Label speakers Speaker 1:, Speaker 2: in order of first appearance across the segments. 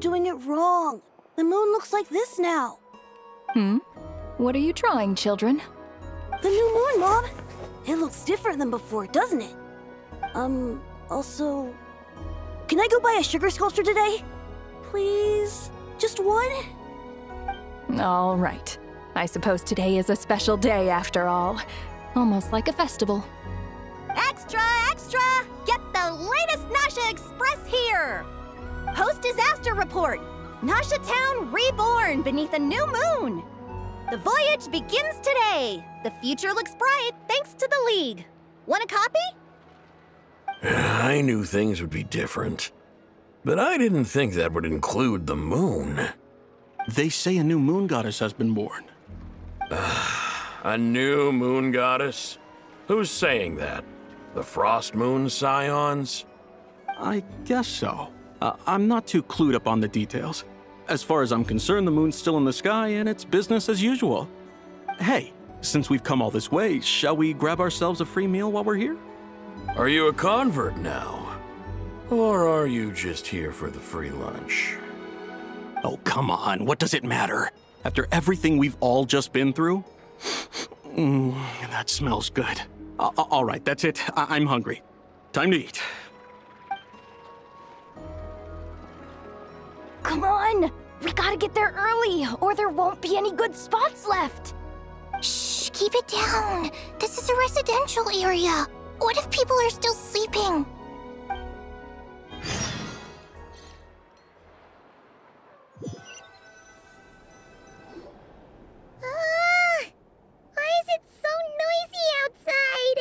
Speaker 1: doing it wrong. The moon looks like this now.
Speaker 2: What are you drawing, children?
Speaker 1: The new moon, Mom. It looks different than before, doesn't it? Also... Can I go buy a sugar sculpture today? Please? Just one?
Speaker 2: All right. I suppose today is a special day after all. Almost like a festival.
Speaker 3: Extra, extra! Get the latest Nasha Express here! Post-disaster report! Nasha Town reborn beneath a new moon! The voyage begins today! The future looks bright thanks to the League. Want a copy?
Speaker 4: I knew things would be different, but I didn't think that would include the moon.
Speaker 5: They say a new moon goddess has been born.
Speaker 4: A new moon goddess? Who's saying that? The Frost Moon Scions?
Speaker 5: I guess so. I'm not too clued up on the details. As far as I'm concerned, the moon's still in the sky and it's business as usual. Hey, since we've come all this way, shall we grab ourselves a free meal while we're here?
Speaker 4: Are you a convert now? Or are you just here for the free lunch?
Speaker 5: Oh, come on. What does it matter? After everything we've all just been through? That smells good. All right, that's it. I'm hungry. Time to eat.
Speaker 2: Come on! We gotta get there early, or there won't be any good spots left!
Speaker 6: Shh, keep it down. This is a residential area. What if people are still sleeping? Why is it so noisy outside?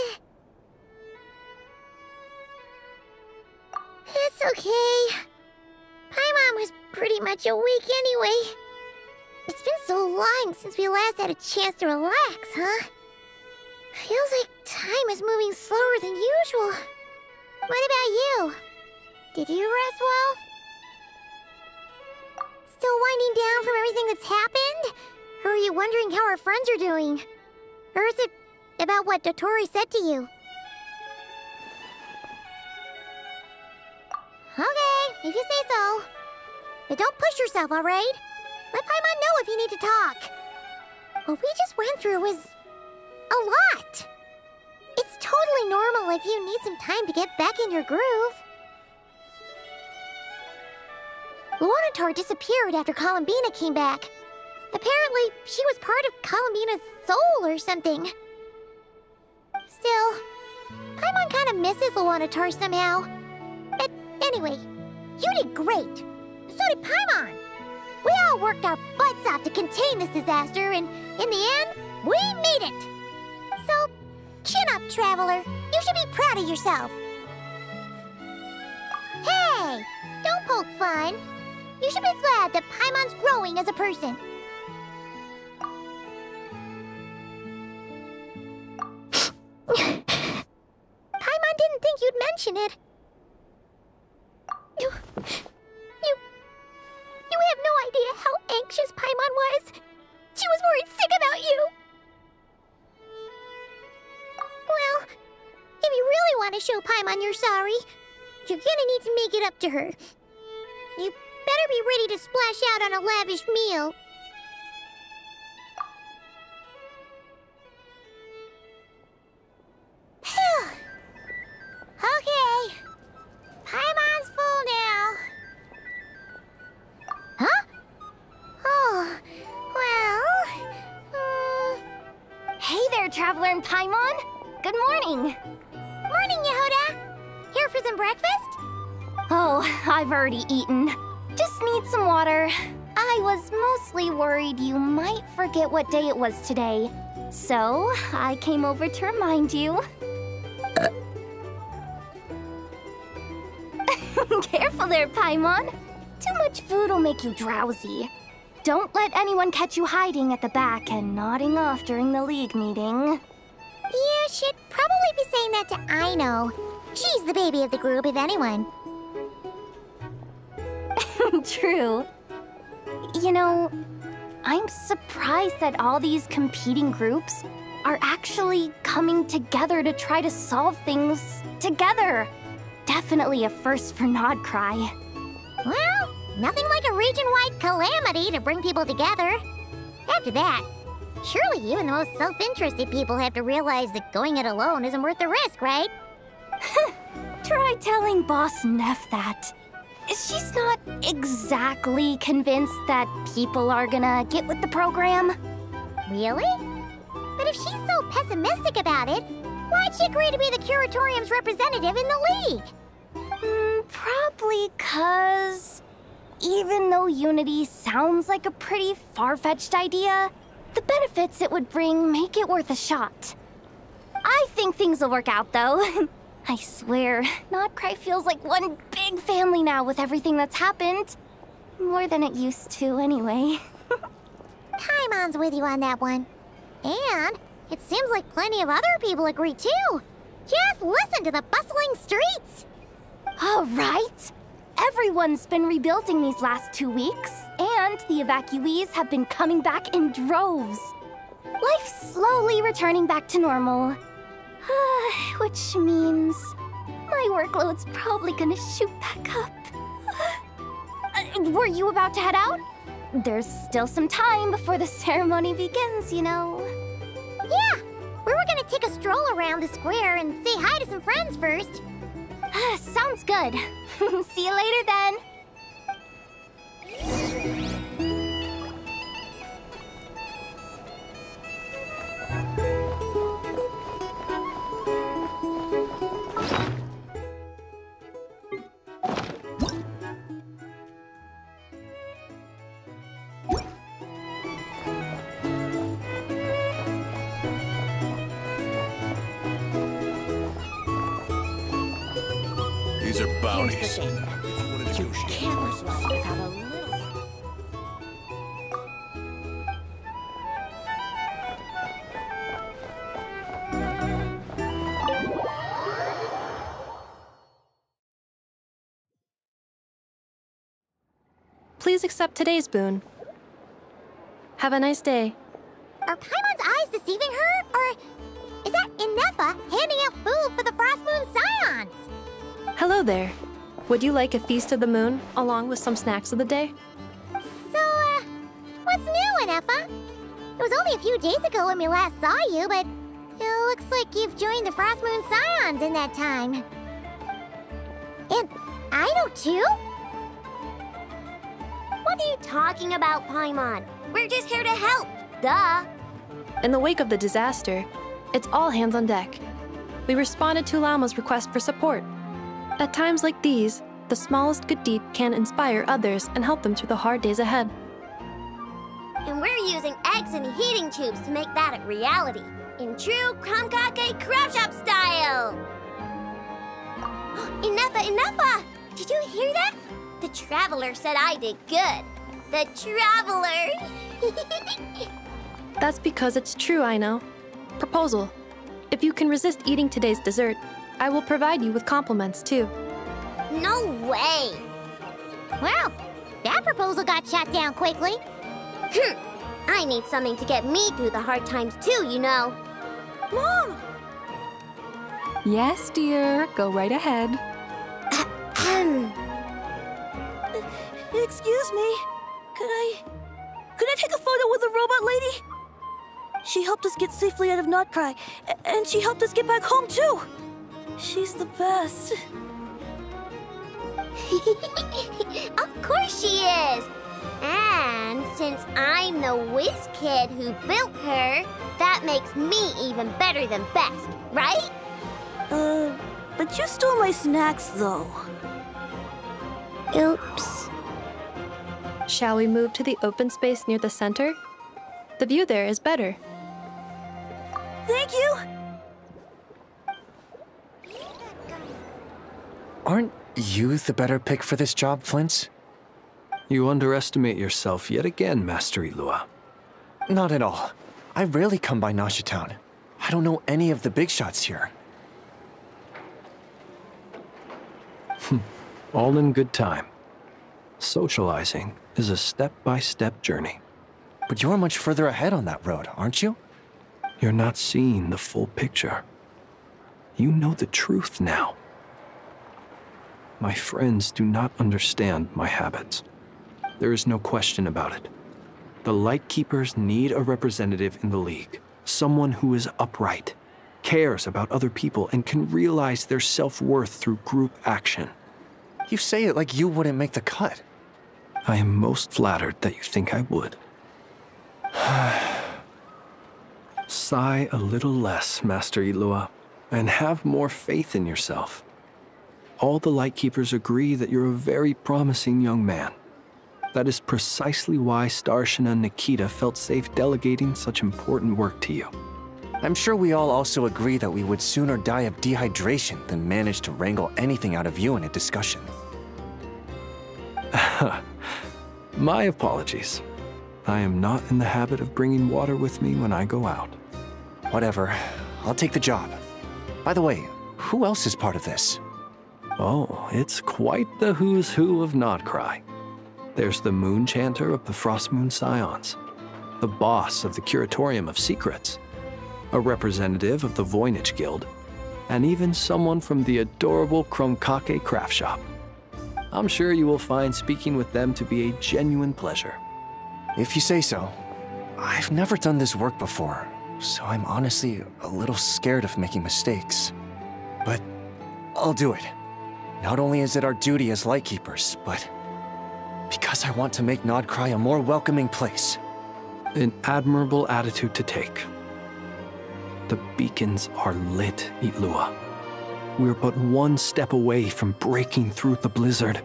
Speaker 6: It's okay. Paimon was pretty much awake anyway. It's been so long since we last had a chance to relax, huh? Feels like time is moving slower than usual. What about you? Did you rest well? Still winding down from everything that's happened? Or are you wondering how our friends are doing? Or is it about what Dotori said to you? Okay, if you say so. But don't push yourself, alright? Let Paimon know if you need to talk. What we just went through was a lot. It's totally normal if you need some time to get back in your groove. Luanatar disappeared after Columbina came back. Apparently, she was part of Columbina's soul or something. Still, Paimon kind of misses Luanatar somehow. But anyway, you did great. So did Paimon. We all worked our butts off to contain this disaster, and in the end, we made it. So, chin up, Traveler. You should be proud of yourself. Hey, don't poke fun. You should be glad that Paimon's growing as a person. Paimon didn't think you'd mention it. You have no idea how anxious Paimon was. She was worried sick about you. Well, if you really want to show Paimon you're sorry, you're gonna need to make it up to her. You better be ready to splash out on a lavish meal. Okay. Paimon's full now. Huh? Oh, well...
Speaker 2: Hey there, Traveler and Paimon! Good morning!
Speaker 6: Morning, Yehuda! Here for some breakfast?
Speaker 2: Oh, I've already eaten. Just need some water. I was mostly worried you might forget what day it was today. So, I came over to remind you. Careful there, Paimon. Too much food will make you drowsy. Don't let anyone catch you hiding at the back and nodding off during the League meeting.
Speaker 6: You should probably be saying that to Aino. She's the baby of the group, if anyone.
Speaker 2: True. You know, I'm surprised that all these competing groups are actually coming together to try to solve things together. Definitely a first for Nodcry.
Speaker 6: Well, Nothing like a region-wide calamity to bring people together. After that, surely even the most self-interested people have to realize that going it alone isn't worth the risk, right?
Speaker 2: Try telling Boss Neff that. She's not exactly convinced that people are gonna get with the program.
Speaker 6: Really? But if she's so pessimistic about it, why'd she agree to be the Curatorium's representative in the League?
Speaker 2: Probably 'cause even though Unity sounds like a pretty far-fetched idea, the benefits it would bring make it worth a shot. I think things will work out, though. I swear, Notcry feels like one big family now with everything that's happened. More than it used to, anyway.
Speaker 6: Paimon's with you on that one. And it seems like plenty of other people agree, too. Just listen to the bustling streets.
Speaker 2: All right. Everyone's been rebuilding these last 2 weeks, and the evacuees have been coming back in droves. Life's slowly returning back to normal. Which means my workload's probably gonna shoot back up. Were you about to head out? There's still some time before the ceremony begins, you know.
Speaker 6: Yeah, we were gonna take a stroll around the square and say hi to some friends first.
Speaker 2: Sounds good. See you later then.
Speaker 4: These are bounties.
Speaker 1: You can't live life without a little...
Speaker 7: Please accept today's boon. Have a nice day.
Speaker 6: Are Paimon's eyes deceiving her? Or is that Inefa handing out food for the Frost Moon Scions?
Speaker 7: Hello there. Would you like a feast of the moon, along with some snacks of the day?
Speaker 6: So, what's new, Inefa? It was only a few days ago when we last saw you, but it looks like you've joined the Frost Moon Scions in that time. And I know too?
Speaker 3: What are you talking about, Paimon? We're just here to help. Duh.
Speaker 7: In the wake of the disaster, it's all hands on deck. We responded to Llama's request for support. At times like these, the smallest good deed can inspire others and help them through the hard days ahead.
Speaker 3: And we're using eggs and heating tubes to make that a reality. In true Kromkake Crab Shop style! Inefa! Did you hear that? The Traveler said I did good. The Traveler!
Speaker 7: That's because it's true, I know. Proposal. If you can resist eating today's dessert, I will provide you with compliments, too.
Speaker 3: No way!
Speaker 6: Well, that proposal got shot down quickly.
Speaker 3: I need something to get me through the hard times too, you know.
Speaker 1: Mom!
Speaker 8: Yes, dear. Go right ahead.
Speaker 1: Excuse me. Could I take a photo with the robot lady? She helped us get safely out of Notcry, and she helped us get back home too. She's the best.
Speaker 3: Of course she is! And since I'm the whiz kid who built her, that makes me even better than best, right?
Speaker 1: But you stole my snacks though.
Speaker 3: Oops.
Speaker 7: Shall we move to the open space near the center? The view there is better.
Speaker 1: Thank you!
Speaker 9: Aren't you the better pick for this job, Flint?
Speaker 10: You underestimate yourself yet again, Master Ilua.
Speaker 9: Not at all. I rarely come by Nasha Town. I don't know any of the big shots here.
Speaker 10: All in good time. Socializing is a step-by-step journey.
Speaker 9: But you're much further ahead on that road, aren't you?
Speaker 10: You're not seeing the full picture. You know the truth now. My friends do not understand my habits. There is no question about it. The Lightkeepers need a representative in the League. Someone who is upright, cares about other people, and can realize their self-worth through group action.
Speaker 9: You say it like you wouldn't make the cut.
Speaker 10: I am most flattered that you think I would. Sigh a little less, Master Ilua, and have more faith in yourself. All the Lightkeepers agree that you're a very promising young man. That is precisely why Starshina and Nikita felt safe delegating such important work to you.
Speaker 9: I'm sure we all also agree that we would sooner die of dehydration than manage to wrangle anything out of you in a discussion.
Speaker 10: My apologies. I am not in the habit of bringing water with me when I go out.
Speaker 9: Whatever. I'll take the job. By the way, who else is part of this?
Speaker 10: Oh, it's quite the who's who of Nodcry. There's the Moon Chanter of the Frostmoon Scions, the boss of the Curatorium of Secrets, a representative of the Voynich Guild, and even someone from the adorable Krumkake craft shop. I'm sure you will find speaking with them to be a genuine pleasure.
Speaker 9: If you say so. I've never done this work before, so I'm honestly a little scared of making mistakes. But I'll do it. Not only is it our duty as Lightkeepers, but because I want to make Nodcry a more welcoming place.
Speaker 10: An admirable attitude to take. The beacons are lit, Ilua. We're but one step away from breaking through the blizzard.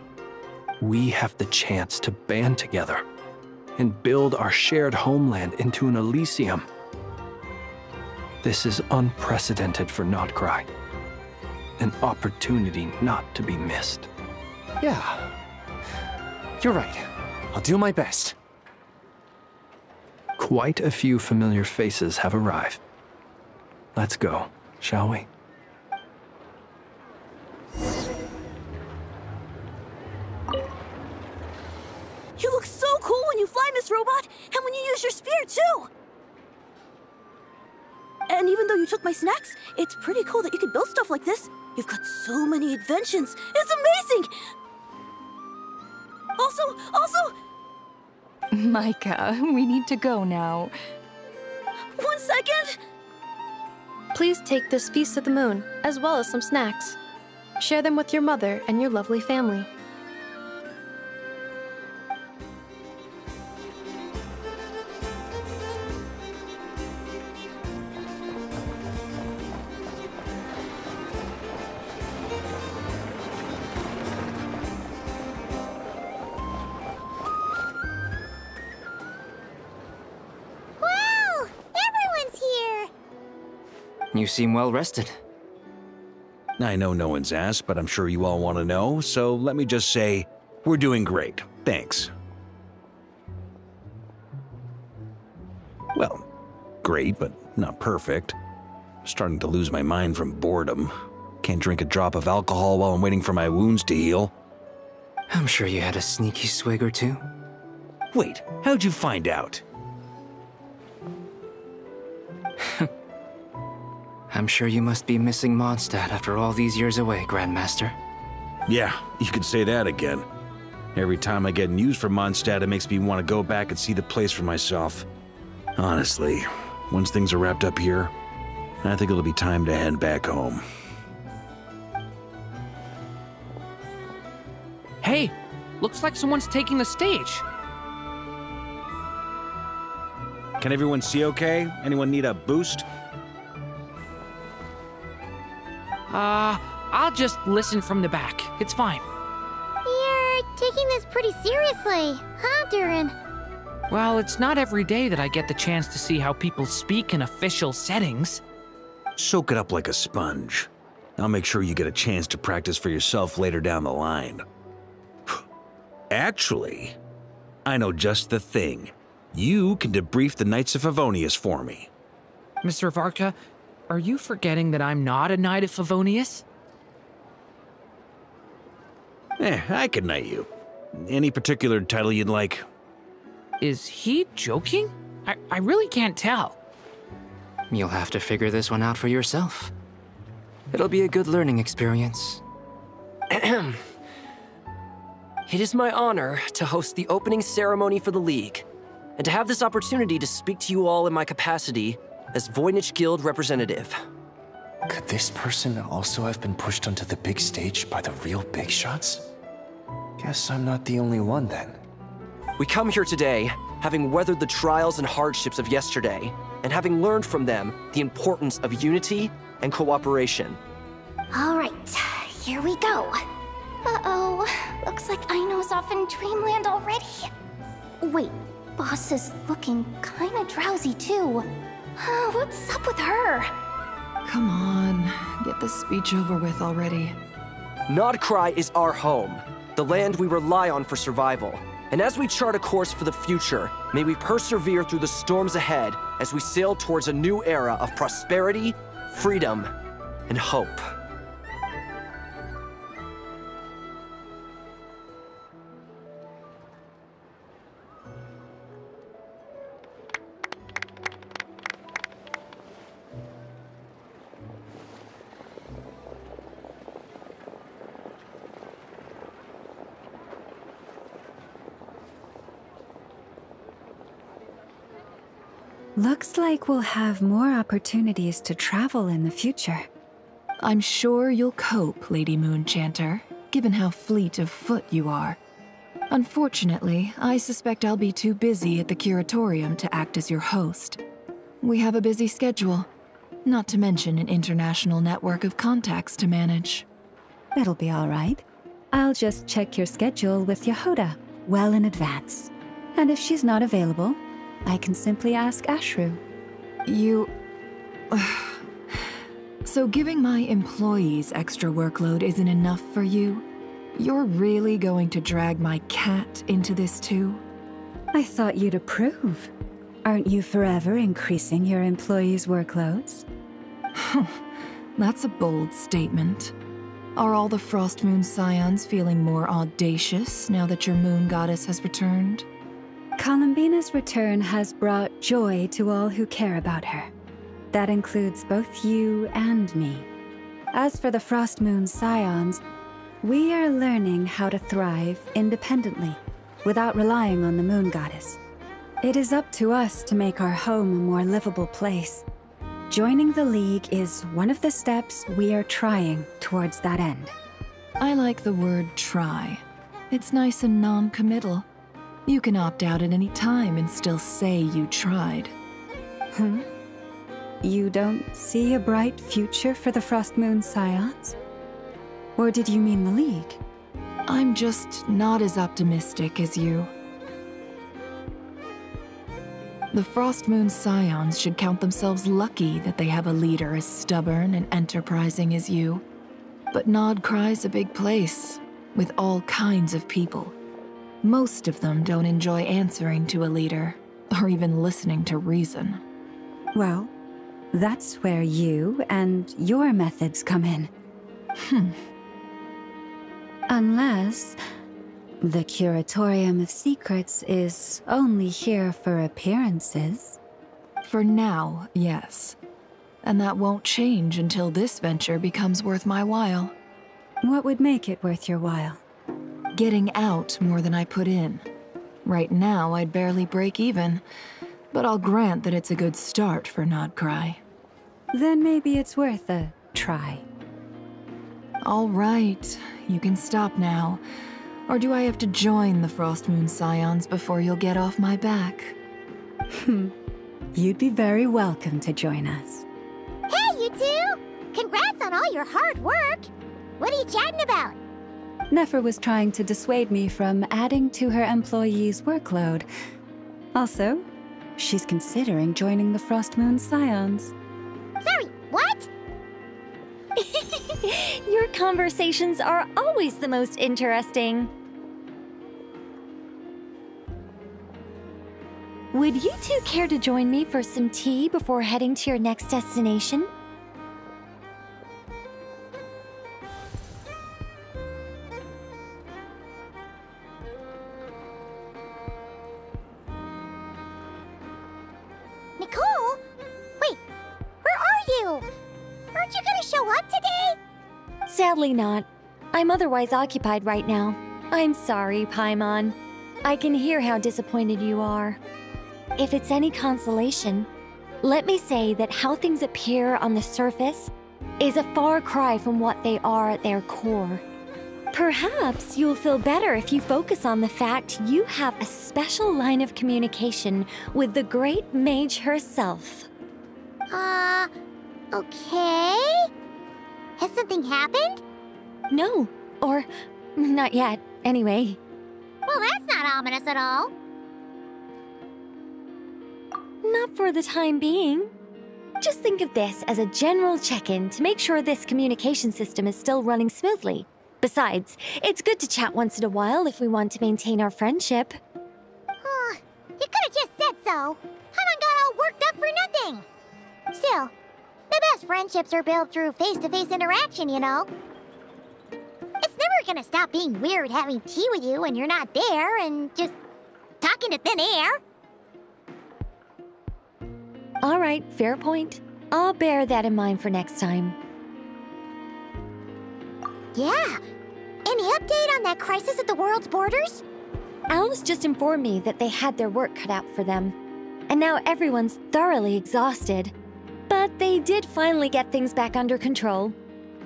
Speaker 10: We have the chance to band together and build our shared homeland into an Elysium. This is unprecedented for Nodcry. An opportunity not to be missed.
Speaker 9: Yeah. You're right. I'll do my best.
Speaker 10: Quite a few familiar faces have arrived. Let's go, shall we?
Speaker 1: You look so cool when you fly, Miss Robot, and when you use your spear, too! And even though you took my snacks, it's pretty cool that you can build stuff like this. You've got so many inventions. It's amazing! Also...
Speaker 8: Micah, we need to go now.
Speaker 1: 1 second!
Speaker 7: Please take this Feast of the Moon, as well as some snacks. Share them with your mother and your lovely family.
Speaker 11: You seem well rested.
Speaker 12: I know no one's asked, but I'm sure you all want to know, so let me just say, we're doing great. Thanks. Well, great, but not perfect. Starting to lose my mind from boredom. Can't drink a drop of alcohol while I'm waiting for my wounds to heal.
Speaker 11: I'm sure you had a sneaky swig or two.
Speaker 12: Wait, how'd you find out?
Speaker 11: I'm sure you must be missing Mondstadt after all these years away, Grandmaster.
Speaker 12: Yeah, you could say that again. Every time I get news from Mondstadt, it makes me want to go back and see the place for myself. Honestly, once things are wrapped up here, I think it'll be time to head back home.
Speaker 13: Hey, looks like someone's taking the stage.
Speaker 12: Can everyone see okay? Anyone need a boost?
Speaker 13: I'll just listen from the back. It's fine.
Speaker 6: You're taking this pretty seriously, huh, Durin?
Speaker 13: Well, it's not every day that I get the chance to see how people speak in official settings.
Speaker 12: Soak it up like a sponge. I'll make sure you get a chance to practice for yourself later down the line. Actually, I know just the thing. You can debrief the Knights of Favonius for me.
Speaker 13: Mr. Varka, are you forgetting that I'm not a Knight of Favonius?
Speaker 12: I can knight you. Any particular title you'd like?
Speaker 13: Is he joking? I really can't tell.
Speaker 11: You'll have to figure this one out for yourself. It'll be a good learning experience.
Speaker 14: It is my honor to host the opening ceremony for the League, and to have this opportunity to speak to you all in my capacity as Voynich Guild representative.
Speaker 9: Could this person also have been pushed onto the big stage by the real big shots? Guess I'm not the only one then.
Speaker 14: We come here today, having weathered the trials and hardships of yesterday, and having learned from them the importance of unity and cooperation.
Speaker 2: All right, here we go. Uh-oh, looks like Aino's off in dreamland already. Wait, Boss is looking kinda drowsy too. What's up with her?
Speaker 15: Come on, get this speech over with already.
Speaker 14: Nodcry is our home, the land we rely on for survival. And as we chart a course for the future, may we persevere through the storms ahead as we sail towards a new era of prosperity, freedom, and hope.
Speaker 16: Looks like we'll have more opportunities to travel in the future.
Speaker 15: I'm sure you'll cope, Lady Moonchanter, given how fleet of foot you are. Unfortunately, I suspect I'll be too busy at the Curatorium to act as your host. We have a busy schedule, not to mention an international network of contacts to manage.
Speaker 16: That'll be all right. I'll just check your schedule with Yehoda well in advance. And if she's not available, I can simply ask Ashru.
Speaker 15: You... So giving my employees extra workload isn't enough for you? You're really going to drag my cat into this too?
Speaker 16: I thought you'd approve. Aren't you forever increasing your employees' workloads?
Speaker 15: That's a bold statement. Are all the Frostmoon Scions feeling more audacious now that your moon goddess has returned?
Speaker 16: Columbina's return has brought joy to all who care about her. That includes both you and me. As for the Frostmoon Scions, we are learning how to thrive independently, without relying on the moon goddess. It is up to us to make our home a more livable place. Joining the League is one of the steps we are trying towards that end.
Speaker 15: I like the word try. It's nice and non-committal. You can opt out at any time and still say you tried.
Speaker 16: You don't see a bright future for the Frostmoon Scions? Or did you mean the League?
Speaker 15: I'm just not as optimistic as you. The Frostmoon Scions should count themselves lucky that they have a leader as stubborn and enterprising as you. But Nodcry's a big place, with all kinds of people. Most of them don't enjoy answering to a leader, or even listening to reason.
Speaker 16: Well, that's where you and your methods come in. Unless the Curatorium of Secrets is only here for appearances.
Speaker 15: For now, yes. And that won't change until this venture becomes worth my while.
Speaker 16: What would make it worth your while?
Speaker 15: Getting out more than I put in. Right now, I'd barely break even, but I'll grant that it's a good start for Nodcry.
Speaker 16: Then maybe it's worth a try.
Speaker 15: All right, you can stop now. Or do I have to join the Frostmoon Scions before you'll get off my back?
Speaker 16: You'd be very welcome to join us.
Speaker 6: Hey, you two! Congrats on all your hard work! What are you chatting about?
Speaker 16: Nefer was trying to dissuade me from adding to her employees' workload. Also, she's considering joining the Frostmoon Scions.
Speaker 6: Sorry, what?
Speaker 1: Your conversations are always the most interesting. Would you two care to join me for some tea before heading to your next destination?
Speaker 6: Nicole? Wait, where are you? Aren't you gonna show up today?
Speaker 1: Sadly not. I'm otherwise occupied right now.
Speaker 17: I'm sorry, Paimon. I can hear how disappointed you are. If it's any consolation, let me say that how things appear on the surface is a far cry from what they are at their core. Perhaps you'll feel better if you focus on the fact you have a special line of communication with the great mage herself.
Speaker 6: Okay? Has something happened?
Speaker 17: No, or not yet, anyway.
Speaker 6: Well, that's not ominous at all.
Speaker 17: Not for the time being. Just think of this as a general check-in to make sure this communication system is still running smoothly. Besides, it's good to chat once in a while if we want to maintain our friendship.
Speaker 6: You could have just said so. Paimon got all worked up for nothing. Still, the best friendships are built through face-to-face interaction, you know. It's never gonna stop being weird having tea with you when you're not there and just talking to thin air.
Speaker 17: All right, fair point. I'll bear that in mind for next time.
Speaker 6: Yeah. Any update on that crisis at the world's borders?
Speaker 17: Alice just informed me that they had their work cut out for them. And now everyone's thoroughly exhausted. But they did finally get things back under control.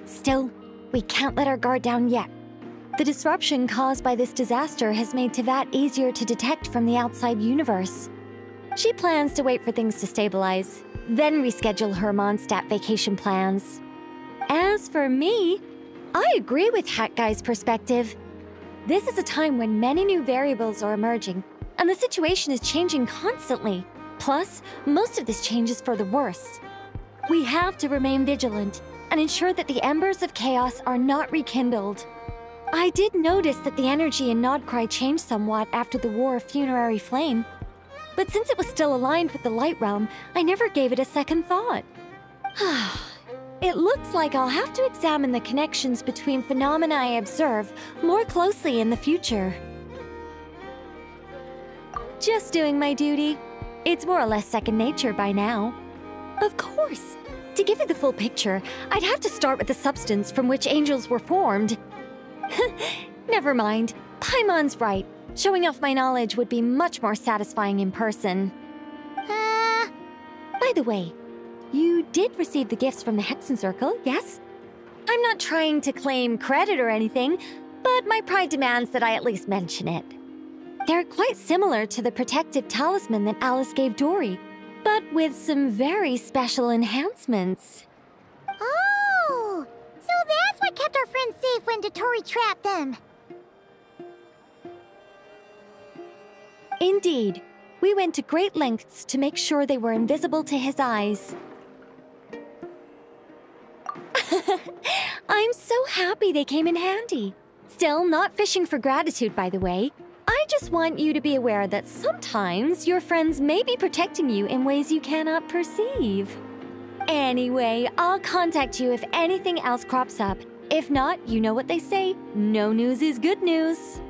Speaker 17: Still, we can't let our guard down yet. The disruption caused by this disaster has made Teyvat easier to detect from the outside universe. She plans to wait for things to stabilize, then reschedule her Mondstadt vacation plans. As for me, I agree with Hat Guy's perspective. This is a time when many new variables are emerging, and the situation is changing constantly. Plus, most of this change is for the worse. We have to remain vigilant and ensure that the embers of chaos are not rekindled. I did notice that the energy in Nodcry changed somewhat after the War of Funerary Flame. But since it was still aligned with the Light Realm, I never gave it a second thought. It looks like I'll have to examine the connections between phenomena I observe more closely in the future. Just doing my duty. It's more or less second nature by now. Of course! To give you the full picture, I'd have to start with the substance from which angels were formed. Never mind. Paimon's right. Showing off my knowledge would be much more satisfying in person. By the way, you did receive the gifts from the Hexen Circle, yes? I'm not trying to claim credit or anything, but my pride demands that I at least mention it. They're quite similar to the protective talisman that Alice gave Dory, but with some very special enhancements.
Speaker 6: Oh! So that's what kept our friends safe when Dory trapped them.
Speaker 17: Indeed. We went to great lengths to make sure they were invisible to his eyes. I'm so happy they came in handy. Still, not fishing for gratitude, by the way. I just want you to be aware that sometimes your friends may be protecting you in ways you cannot perceive. Anyway, I'll contact you if anything else crops up. If not, you know what they say, no news is good news.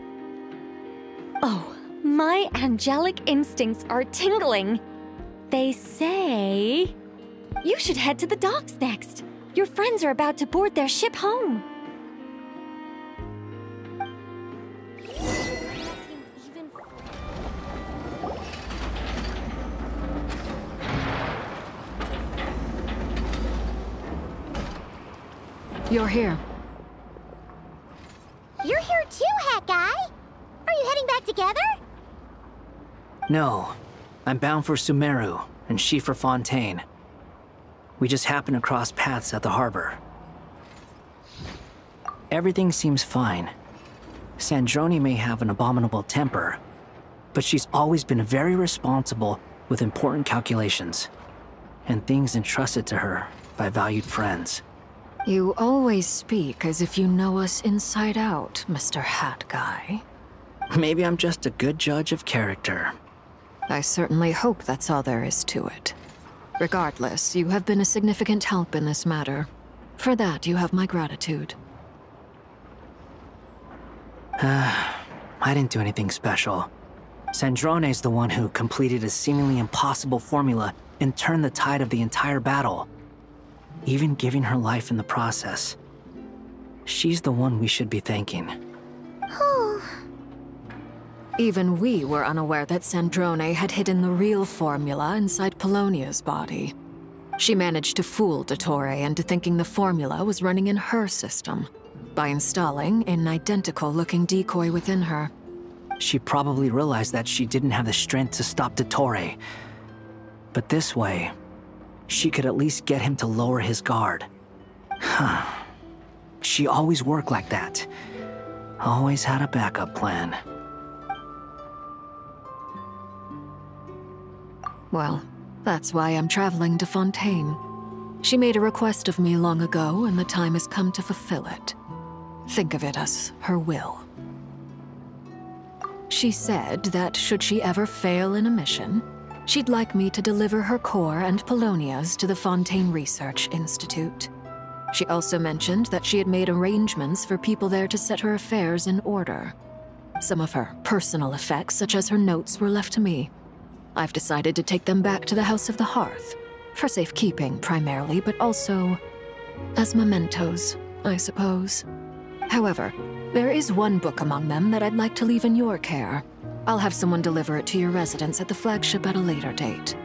Speaker 17: Oh, my angelic instincts are tingling. They say you should head to the docks next. Your friends are about to board their ship home.
Speaker 15: You're here.
Speaker 6: You're here too, Hat Guy. Are you heading back together?
Speaker 11: No. I'm bound for Sumeru, and she for Fontaine. We just happened to cross paths at the harbor. Everything seems fine. Sandrone may have an abominable temper, but she's always been very responsible with important calculations, and things entrusted to her by valued friends.
Speaker 15: You always speak as if you know us inside out, Mr. Hat Guy.
Speaker 11: Maybe I'm just a good judge of character.
Speaker 15: I certainly hope that's all there is to it. Regardless, you have been a significant help in this matter. For that, you have my gratitude.
Speaker 11: I didn't do anything special. Sandrone's the one who completed a seemingly impossible formula and turned the tide of the entire battle, even giving her life in the process. She's the one we should be thanking.
Speaker 6: Oh,
Speaker 15: Even we were unaware that Sandrone had hidden the real formula inside Polonia's body. She managed to fool Dottore into thinking the formula was running in her system by installing an identical-looking decoy within her.
Speaker 11: She probably realized that she didn't have the strength to stop Dottore. But this way, she could at least get him to lower his guard. She always worked like that. Always had a backup plan.
Speaker 15: Well, that's why I'm traveling to Fontaine. She made a request of me long ago, and the time has come to fulfill it. Think of it as her will. She said that should she ever fail in a mission, she'd like me to deliver her core and Polonia's to the Fontaine Research Institute. She also mentioned that she had made arrangements for people there to set her affairs in order. Some of her personal effects, such as her notes, were left to me. I've decided to take them back to the House of the Hearth, for safekeeping primarily, but also as mementos, I suppose. However, there is one book among them that I'd like to leave in your care. I'll have someone deliver it to your residence at the flagship at a later date.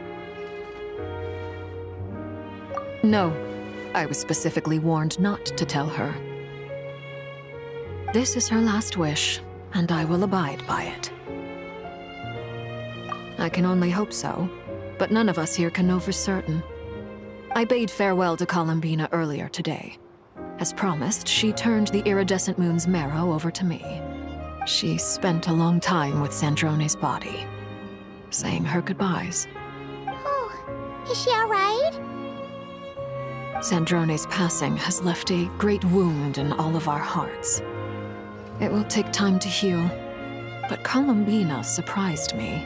Speaker 15: No, I was specifically warned not to tell her. This is her last wish, and I will abide by it. I can only hope so, but none of us here can know for certain. I bade farewell to Columbina earlier today. As promised, she turned the iridescent moon's marrow over to me. She spent a long time with Sandrone's body, saying her goodbyes.
Speaker 6: Oh, is she all right?
Speaker 15: Sandrone's passing has left a great wound in all of our hearts. It will take time to heal, but Columbina surprised me.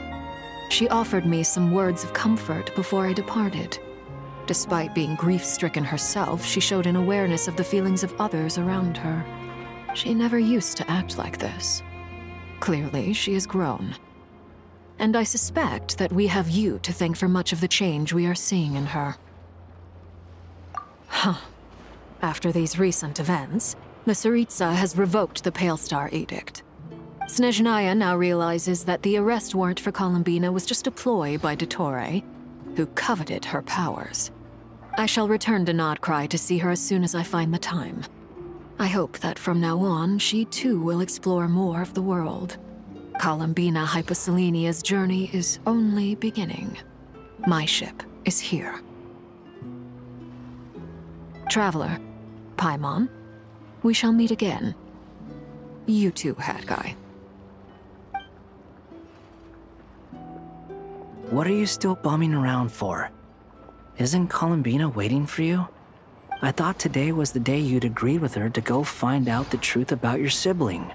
Speaker 15: She offered me some words of comfort before I departed. Despite being grief-stricken herself, she showed an awareness of the feelings of others around her. She never used to act like this. Clearly, she has grown. And I suspect that we have you to thank for much of the change we are seeing in her. After these recent events, the Tsaritsa has revoked the Pale Star Edict. Snezhnaya now realizes that the arrest warrant for Columbina was just a ploy by Dottore, who coveted her powers. I shall return to Nodcry to see her as soon as I find the time. I hope that from now on, she too will explore more of the world. Columbina Hyposelenia's journey is only beginning. My ship is here. Traveler, Paimon, we shall meet again. You too, Hat Guy.
Speaker 11: What are you still bumming around for? Isn't Columbina waiting for you? I thought today was the day you'd agreed with her to go find out the truth about your sibling.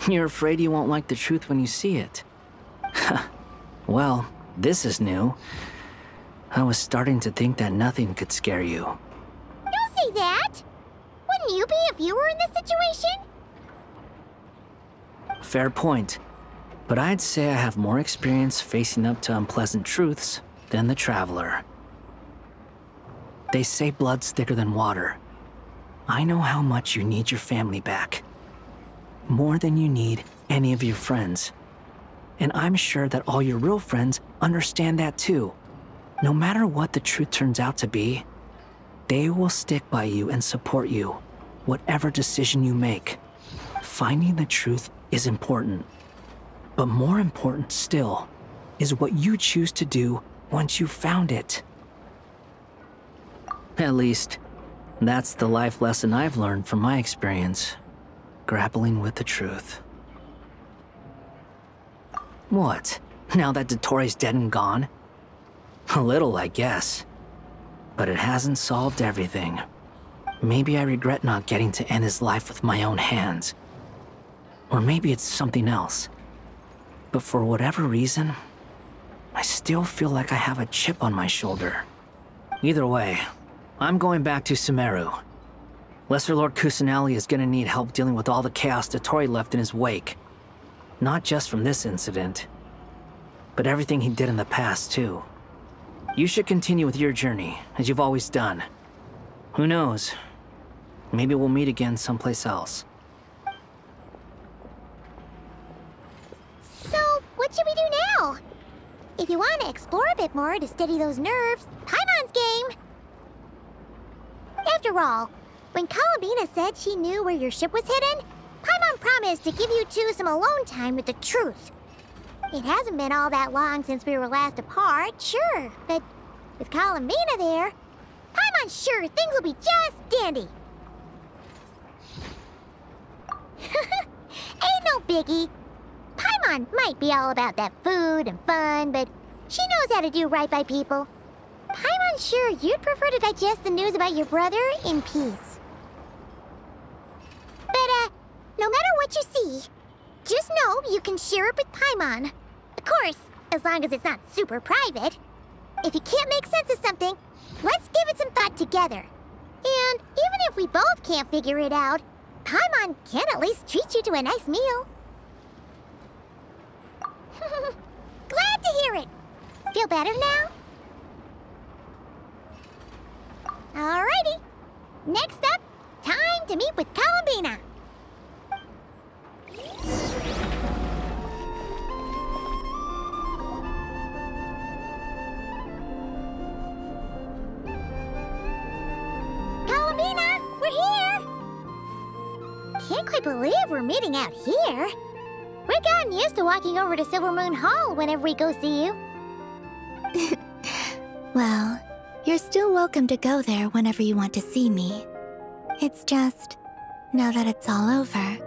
Speaker 11: You're afraid you won't like the truth when you see it. Well, this is new. I was starting to think that nothing could scare you.
Speaker 6: Don't say that! Wouldn't you be if you were in this situation?
Speaker 11: Fair point. But I'd say I have more experience facing up to unpleasant truths than the Traveler. They say blood's thicker than water. I know how much you need your family back. More than you need any of your friends. And I'm sure that all your real friends understand that too. No matter what the truth turns out to be, they will stick by you and support you, whatever decision you make. Finding the truth is important. But more important still is what you choose to do once you've found it. At least, that's the life lesson I've learned from my experience, grappling with the truth. What? Now that Dottore's dead and gone? A little, I guess. But it hasn't solved everything. Maybe I regret not getting to end his life with my own hands. Or maybe it's something else. But for whatever reason, I still feel like I have a chip on my shoulder. Either way, I'm going back to Sumeru. Lesser Lord Kusanali is gonna need help dealing with all the chaos Dottore left in his wake. Not just from this incident, but everything he did in the past, too. You should continue with your journey, as you've always done. Who knows? Maybe we'll meet again someplace else.
Speaker 6: So, what should we do now? If you want to explore a bit more to steady those nerves, Paimon's game! After all, when Columbina said she knew where your ship was hidden, Paimon promised to give you two some alone time with the truth. It hasn't been all that long since we were last apart, sure, but with Columbina there, Paimon's sure things will be just dandy. Ain't no biggie. Paimon might be all about that food and fun, but she knows how to do right by people. Paimon's sure you'd prefer to digest the news about your brother in peace. But, no matter what you see, just know you can share it with Paimon. Of course, as long as it's not super private. If you can't make sense of something, let's give it some thought together. And even if we both can't figure it out, Paimon can at least treat you to a nice meal. Glad to hear it. Feel better now? Alrighty. Next up, time to meet with Columbina. Columbina, we're here! Can't quite believe we're meeting out here. We've gotten used to walking over to Silver Moon Hall whenever we go see you.
Speaker 18: Well, you're still welcome to go there whenever you want to see me. It's just, now that it's all over,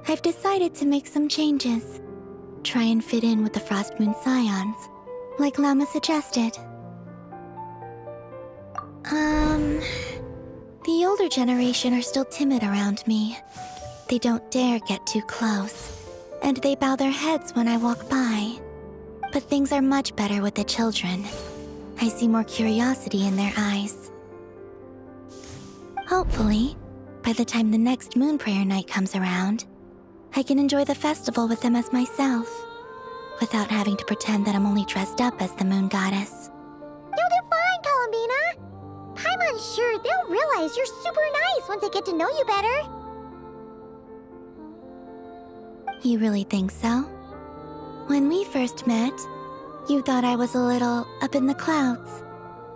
Speaker 18: I've decided to make some changes. Try and fit in with the Frost Moon Scions, like Llama suggested. The older generation are still timid around me. They don't dare get too close, and they bow their heads when I walk by. But things are much better with the children. I see more curiosity in their eyes. Hopefully, by the time the next Moon Prayer Night comes around, I can enjoy the festival with them as myself, without having to pretend that I'm only dressed up as the Moon Goddess.
Speaker 6: You'll do fine, Columbina. Paimon's sure they'll realize you're super nice once they get to know you better.
Speaker 18: You really think so? When we first met, you thought I was a little up in the clouds.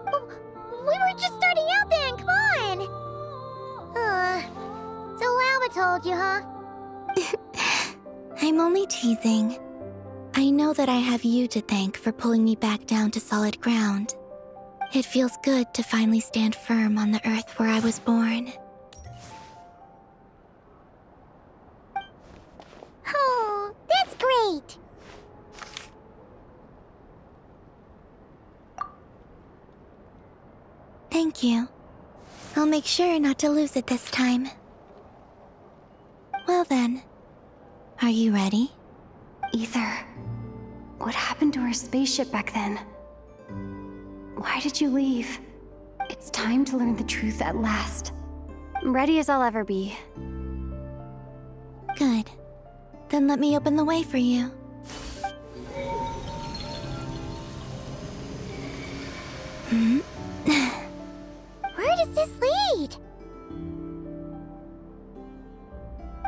Speaker 6: We were just starting out then, come on! So Llama told you, huh?
Speaker 18: I'm only teasing. I know that I have you to thank for pulling me back down to solid ground. It feels good to finally stand firm on the earth where I was born.
Speaker 6: Oh, that's great!
Speaker 18: Thank you. I'll make sure not to lose it this time. Well then, are you ready?
Speaker 17: Ether, what happened to our spaceship back then? Why did you leave? It's time to learn the truth at last. I'm ready as I'll ever be.
Speaker 18: Good. Then let me open the way for you.
Speaker 6: Where does this lead?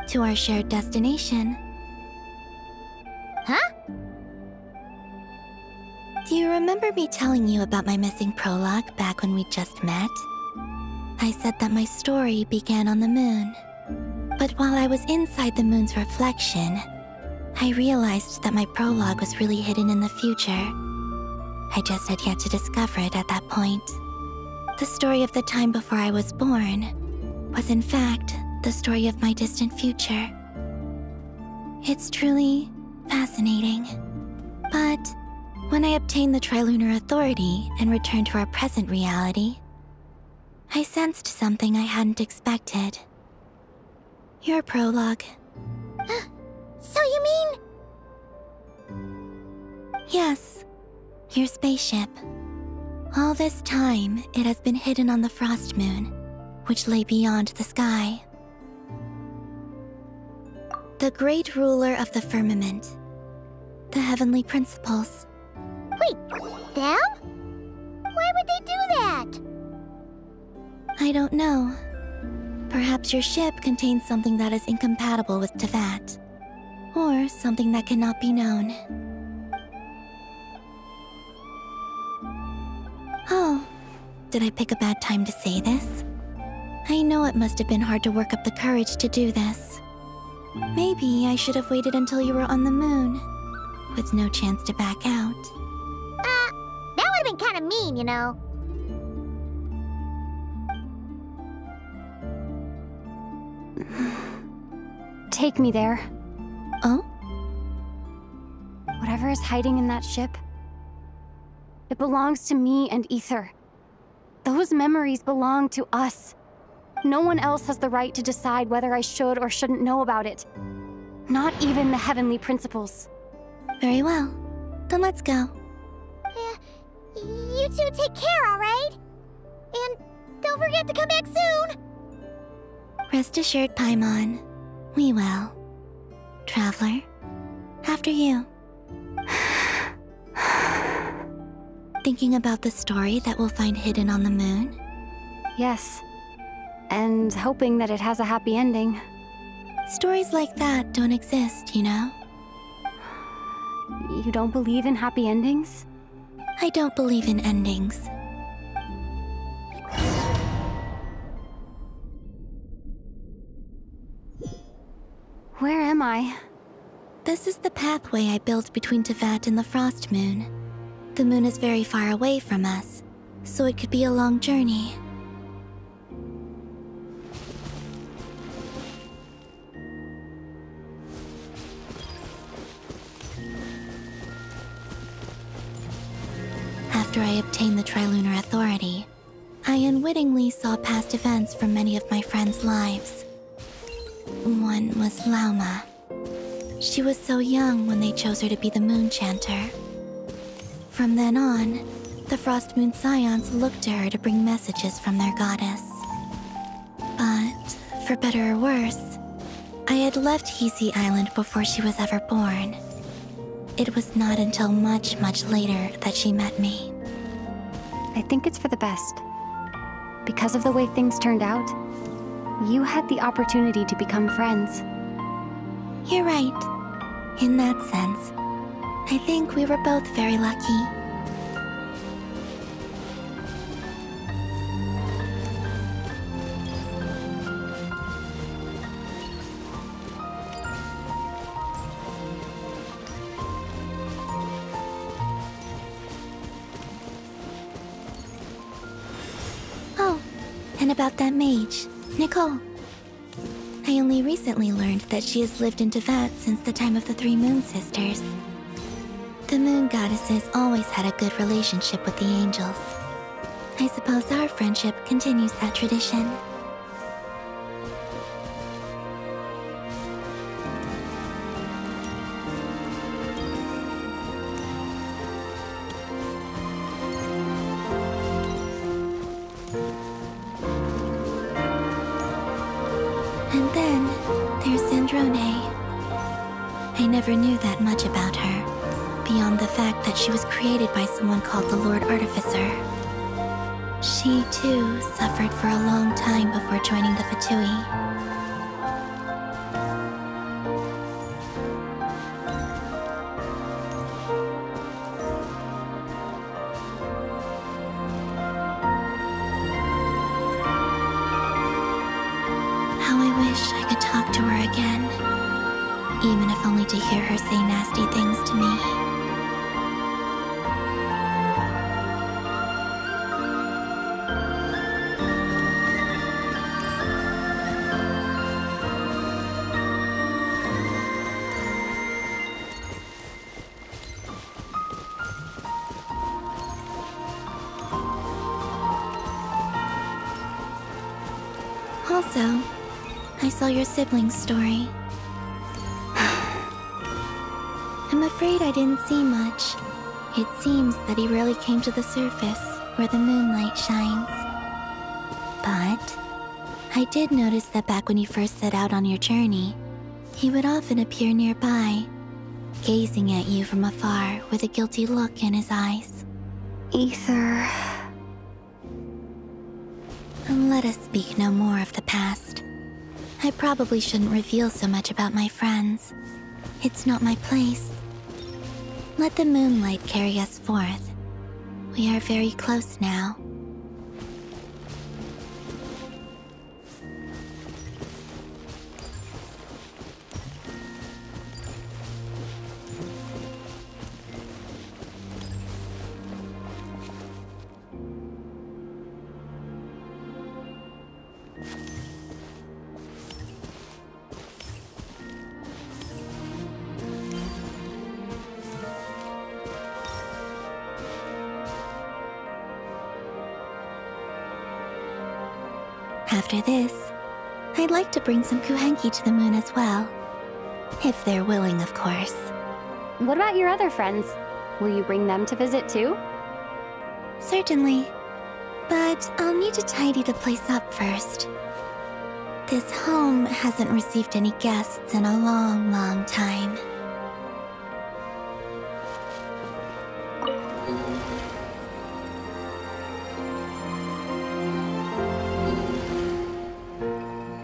Speaker 18: To our shared destination.
Speaker 6: Huh?
Speaker 18: Do you remember me telling you about my missing prologue back when we just met? I said that my story began on the moon. But while I was inside the moon's reflection, I realized that my prologue was really hidden in the future. I just had yet to discover it at that point. The story of the time before I was born was in fact the story of my distant future. It's truly fascinating. But when I obtained the Trilunar Authority and returned to our present reality, I sensed something I hadn't expected. Your prologue.
Speaker 6: So you mean...
Speaker 18: Yes, your spaceship. All this time, it has been hidden on the Frost Moon, which lay beyond the sky. The great ruler of the firmament. The heavenly principles.
Speaker 6: Wait, them? Why would they do that?
Speaker 18: I don't know. Perhaps your ship contains something that is incompatible with Teyvat. Or something that cannot be known. Oh, did I pick a bad time to say this? I know it must have been hard to work up the courage to do this. Maybe I should have waited until you were on the moon, with no chance to back out.
Speaker 6: That would have been kind of mean, you know.
Speaker 2: Take me there.
Speaker 18: Oh?
Speaker 2: Whatever is hiding in that ship, it belongs to me and Ether. Those memories belong to us. No one else has the right to decide whether I should or shouldn't know about it. Not even the Heavenly Principles.
Speaker 18: Very well. Then let's go.
Speaker 6: You two take care, alright? And don't forget to come back soon!
Speaker 18: Rest assured, Paimon. We will. Traveler, after you. Thinking about the story that we'll find hidden on the moon?
Speaker 2: Yes. And hoping that it has a happy ending.
Speaker 18: Stories like that don't exist, you know?
Speaker 2: You don't believe in happy endings?
Speaker 18: I don't believe in endings.
Speaker 2: Where am I?
Speaker 18: This is the pathway I built between Teyvat and the Frost Moon. The moon is very far away from us, so it could be a long journey. After I obtained the Trilunar Authority, I unwittingly saw past events from many of my friends' lives. One was Lauma. She was so young when they chose her to be the Moon Chanter. From then on, the Frost Moon Scions looked to her to bring messages from their goddess. But, for better or worse, I had left Hisi Island before she was ever born. It was not until much, much later that she met me.
Speaker 2: I think it's for the best. Because of the way things turned out, you had the opportunity to become friends.
Speaker 18: You're right. In that sense, I think we were both very lucky. Oh, and about that mage, Nicole. I only recently learned that she has lived in Teyvat since the time of the Three Moon Sisters. The Moon Goddesses always had a good relationship with the angels. I suppose our friendship continues that tradition. And then, there's Sandrone. I never knew that much about her, beyond the fact that she was created by someone called the Lord Artificer. She, too, suffered for a long time before joining the Fatui. How I wish I could talk to her again, even if only to hear her say nasty things to me. Also, I saw your siblings' story. I'm afraid I didn't see much. It seems that he rarely came to the surface, where the moonlight shines. But I did notice that back when you first set out on your journey, he would often appear nearby, gazing at you from afar with a guilty look in his eyes.
Speaker 2: Ether...
Speaker 18: Let Let us speak no more of the past. I probably shouldn't reveal so much about my friends. It's not my place. Let the moonlight carry us forth. We are very close now. After this, I'd like to bring some kuhenki to the moon as well. If they're willing, of course.
Speaker 2: What about your other friends? Will you bring them to visit too?
Speaker 18: Certainly. But I'll need to tidy the place up first. This home hasn't received any guests in a long, long time.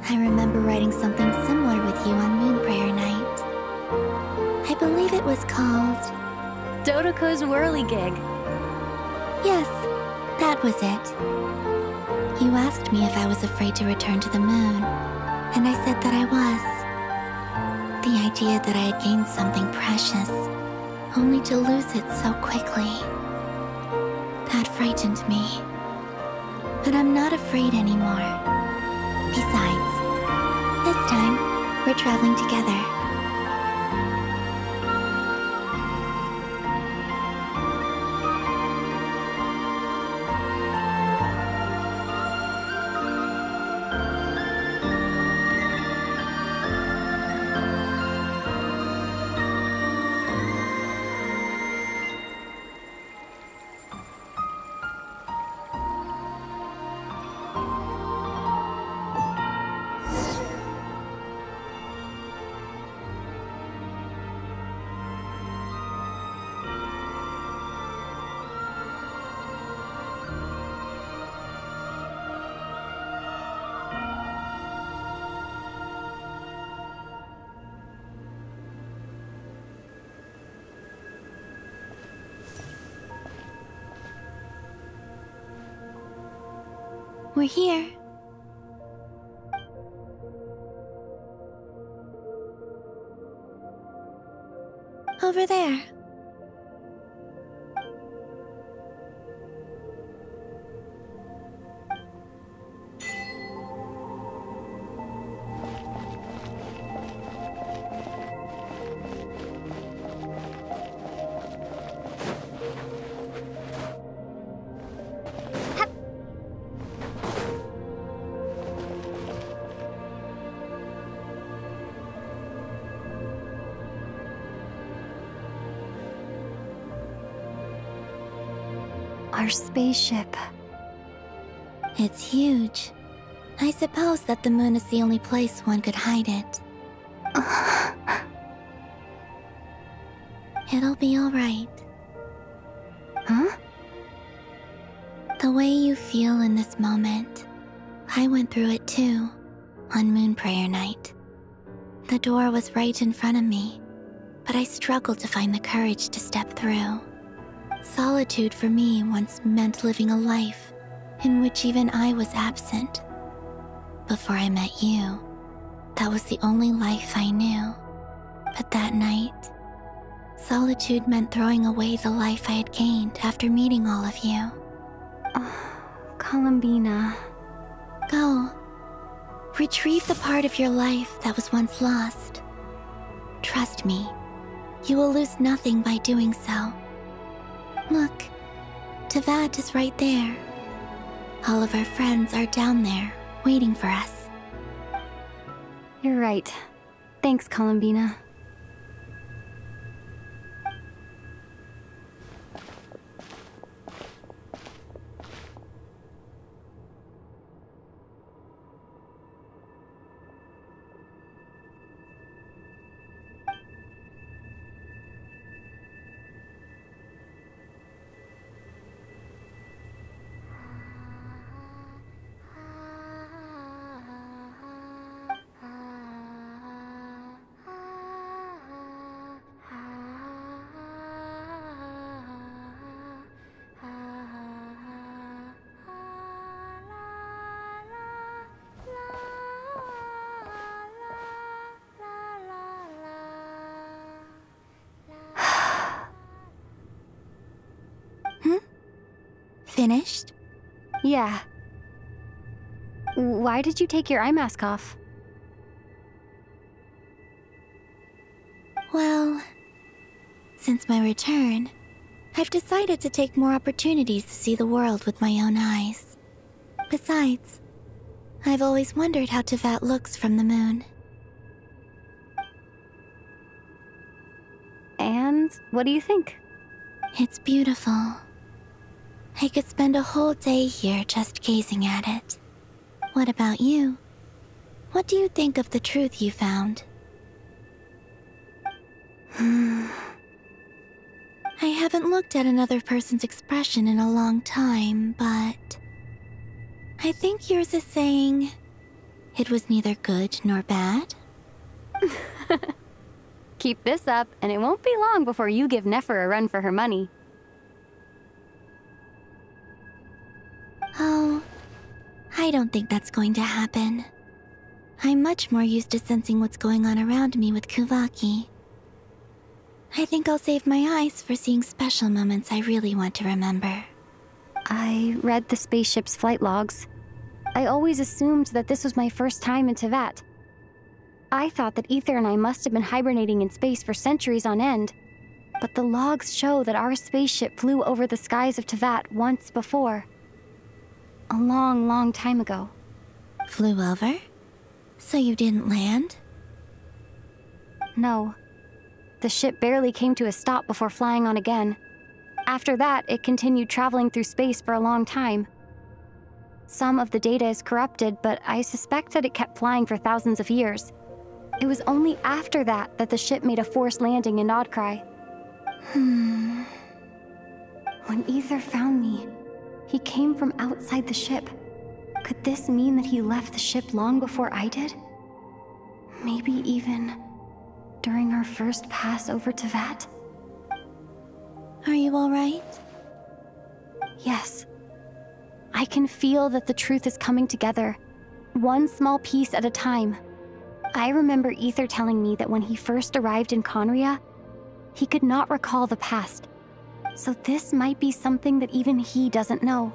Speaker 18: I remember writing something similar with you on Moon Prayer Night. I believe it was called...
Speaker 17: Dodoko's Whirligig.
Speaker 18: Yes, that was it. You asked me if I was afraid to return to the moon, and I said that I was. The idea that I had gained something precious, only to lose it so quickly. That frightened me. But I'm not afraid anymore. Besides, this time, we're traveling together. We're here. Over there.
Speaker 17: Our spaceship.
Speaker 18: It's huge. I suppose that the moon is the only place one could hide it. It'll be all right.
Speaker 17: Huh?
Speaker 18: The way you feel in this moment, I went through it too, on Moon Prayer Night. The door was right in front of me, but I struggled to find the courage to step through. Solitude for me once meant living a life in which even I was absent. Before I met you, that was the only life I knew. But that night, solitude meant throwing away the life I had gained after meeting all of you.
Speaker 17: Columbina.
Speaker 18: Go. Retrieve the part of your life that was once lost. Trust me, you will lose nothing by doing so. Look, Tavad is right there. All of our friends are down there, waiting for us.
Speaker 17: You're right. Thanks, Columbina.
Speaker 18: finished?
Speaker 2: Yeah. Why did you take your eye mask off?
Speaker 18: Well, since my return, I've decided to take more opportunities to see the world with my own eyes. Besides, I've always wondered how Tevat looks from the moon.
Speaker 2: And what do you think?
Speaker 18: It's beautiful. I could spend a whole day here just gazing at it. What about you? What do you think of the truth you found? I haven't looked at another person's expression in a long time, but I think yours is saying it was neither good nor bad.
Speaker 2: Keep this up, and it won't be long before you give Nefer a run for her money.
Speaker 18: Oh, I don't think that's going to happen. I'm much more used to sensing what's going on around me with Kuvaki. I think I'll save my eyes for seeing special moments I really want to remember.
Speaker 2: I read the spaceship's flight logs. I always assumed that this was my first time in Tevat. I thought that Ether and I must have been hibernating in space for centuries on end, but the logs show that our spaceship flew over the skies of Tevat once before. A long, long time ago.
Speaker 18: Flew over? So you didn't land?
Speaker 2: No. The ship barely came to a stop before flying on again. After that, it continued traveling through space for a long time. Some of the data is corrupted, but I suspect that it kept flying for thousands of years. It was only after that that the ship made a forced landing in Nodkrai. When Ether found me, he came from outside the ship. Could this mean that he left the ship long before I did? Maybe even during our first pass over Tevat?
Speaker 18: Are you all right?
Speaker 2: Yes. I can feel that the truth is coming together, one small piece at a time. I remember Ether telling me that when he first arrived in Conria, he could not recall the past. So this might be something that even he doesn't know.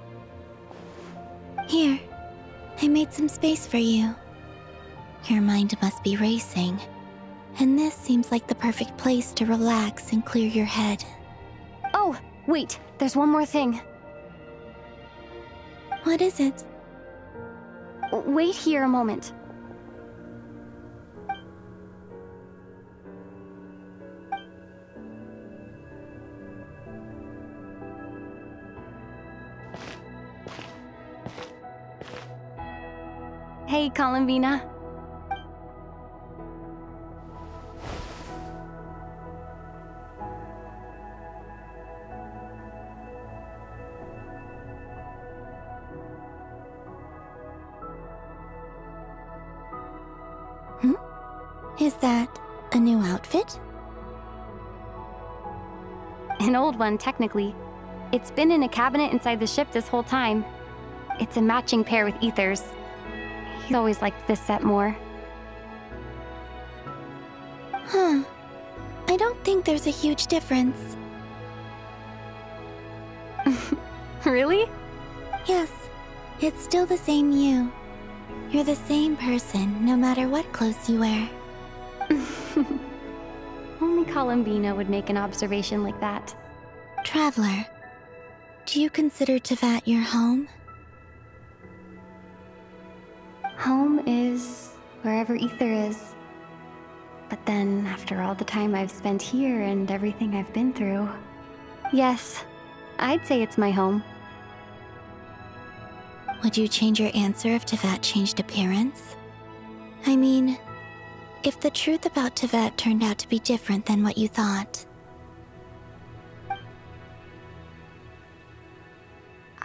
Speaker 18: Here, I made some space for you. Your mind must be racing, and this seems like the perfect place to relax and clear your head.
Speaker 2: Oh, wait, there's one more thing.
Speaker 18: What is it?
Speaker 2: Wait here a moment. Hey, Columbina.
Speaker 18: Is that a new outfit?
Speaker 2: An old one, technically. It's been in a cabinet inside the ship this whole time. It's a matching pair with Ether's. He's always liked this set more.
Speaker 18: Huh. I don't think there's a huge difference.
Speaker 2: Really?
Speaker 18: Yes. It's still the same you. You're the same person, no matter what clothes you wear.
Speaker 2: Only Columbina would make an observation like that.
Speaker 18: Traveler, do you consider Tevat your home?
Speaker 2: Home is wherever Ether is. But then, after all the time I've spent here and everything I've been through, yes, I'd say it's my home.
Speaker 18: Would you change your answer if Tevat changed appearance? I mean, if the truth about Tevat turned out to be different than what you thought.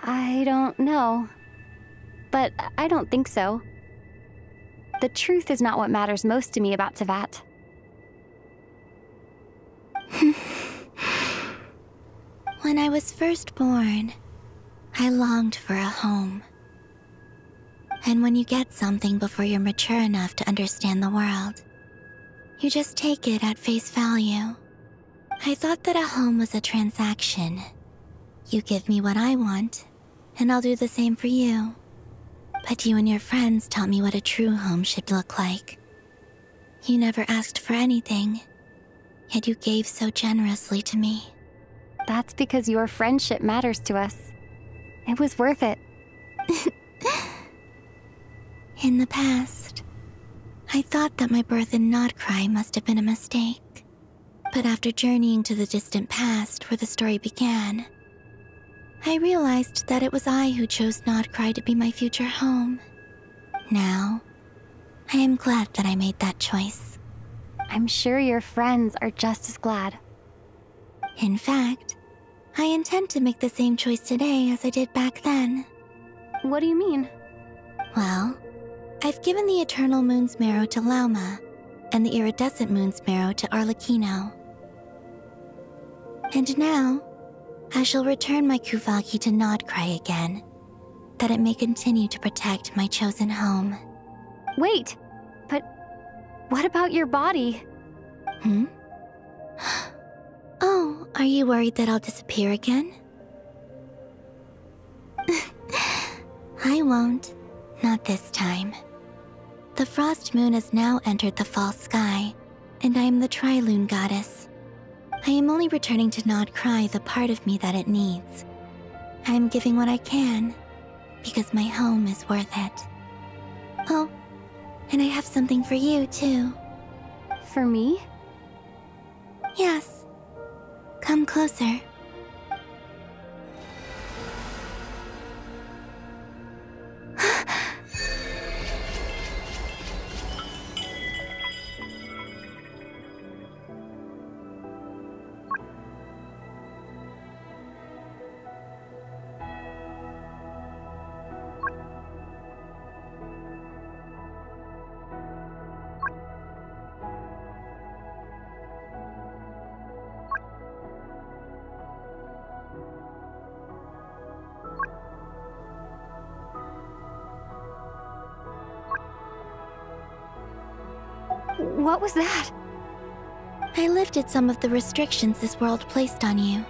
Speaker 2: I don't know. But I don't think so. The truth is not what matters most to me about Tevat.
Speaker 18: When I was first born, I longed for a home. And when you get something before you're mature enough to understand the world, you just take it at face value. I thought that a home was a transaction. You give me what I want, And I'll do the same for you. But you and your friends taught me what a true home should look like. You never asked for anything, yet you gave so generously to me.
Speaker 17: That's because your friendship matters to us. It was worth it.
Speaker 18: In the past, I thought that my birth in Nodcry must have been a mistake. But after journeying to the distant past where the story began, I realized that it was I who chose Nodcry to be my future home. Now, I am glad that I made that choice.
Speaker 17: I'm sure your friends are just as glad.
Speaker 18: In fact, I intend to make the same choice today as I did back then.
Speaker 17: What do you mean?
Speaker 18: Well, I've given the Eternal Moon's marrow to Lauma, and the Iridescent Moon's marrow to Arlecchino. And now, I shall return my Kuvagi to Nodcry again, that it may continue to protect my chosen home.
Speaker 17: Wait, but what about your body?
Speaker 18: Oh, are you worried that I'll disappear again? I won't. Not this time. The Frost Moon has now entered the fall sky, and I am the Trilune Goddess. I am only returning to Nodcry the part of me that it needs. I am giving what I can, because my home is worth it. Oh, and I have something for you, too.
Speaker 17: For me?
Speaker 18: Yes. Come closer.
Speaker 17: What was that?
Speaker 18: I lifted some of the restrictions this world placed on you.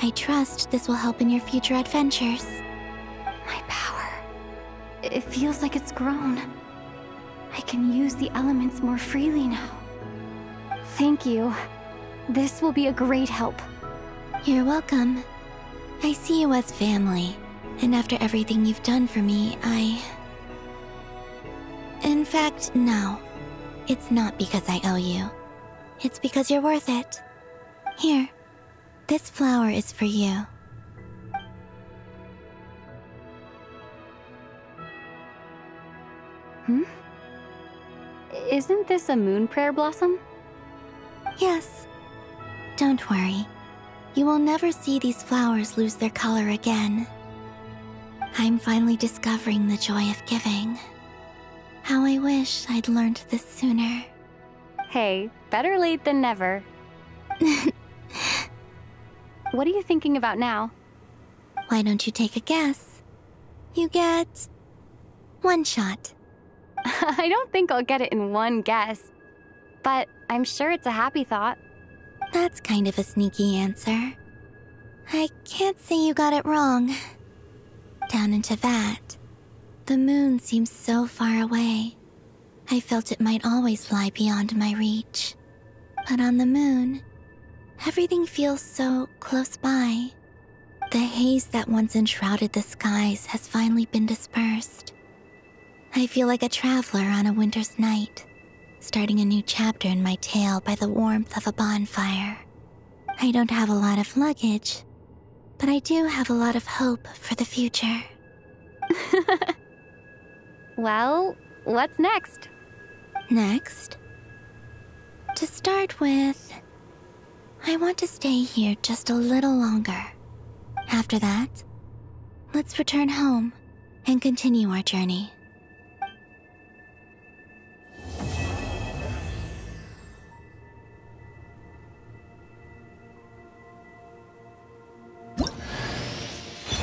Speaker 18: I trust this will help in your future adventures.
Speaker 17: My power. It feels like it's grown. I can use the elements more freely now. Thank you. This will be a great help.
Speaker 18: You're welcome. I see you as family, and after everything you've done for me, In fact, no. It's not because I owe you. It's because you're worth it. Here, this flower is for you.
Speaker 17: Isn't this a moon prayer blossom?
Speaker 18: Yes. Don't worry. You will never see these flowers lose their color again. I'm finally discovering the joy of giving. How I wish I'd learned this sooner.
Speaker 17: Hey, better late than never. What are you thinking about now?
Speaker 18: Why don't you take a guess? You get... one shot.
Speaker 17: I don't think I'll get it in one guess. But I'm sure it's a happy thought.
Speaker 18: That's kind of a sneaky answer. I can't say you got it wrong. Down into that, the moon seems so far away. I felt it might always lie beyond my reach. But on the moon, everything feels so close by. The haze that once enshrouded the skies has finally been dispersed. I feel like a traveler on a winter's night, starting a new chapter in my tale by the warmth of a bonfire. I don't have a lot of luggage, but I do have a lot of hope for the future.
Speaker 17: Well, what's next?
Speaker 18: Next? To start with, I want to stay here just a little longer. After that, let's return home and continue our journey.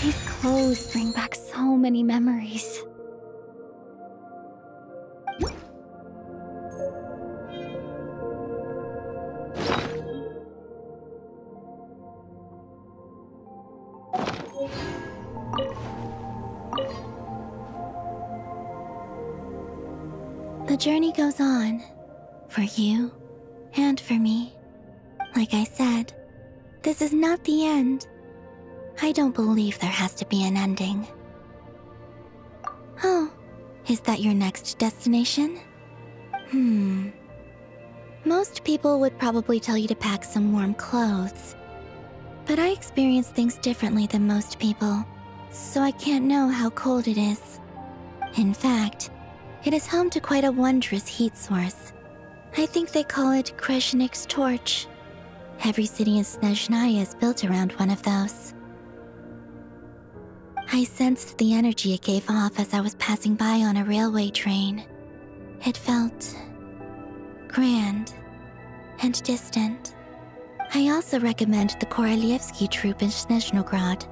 Speaker 17: These clothes bring back so many memories.
Speaker 18: The journey goes on, for you and for me. Like I said, this is not the end. I don't believe there has to be an ending. Oh, is that your next destination? Most people would probably tell you to pack some warm clothes. But I experience things differently than most people, so I can't know how cold it is. In fact, it is home to quite a wondrous heat source. I think they call it Kreshnik's torch. Every city in Snezhnaya is built around one of those. I sensed the energy it gave off as I was passing by on a railway train. It felt grand and distant. I also recommend the Korolievsky troupe in Snezhnograd.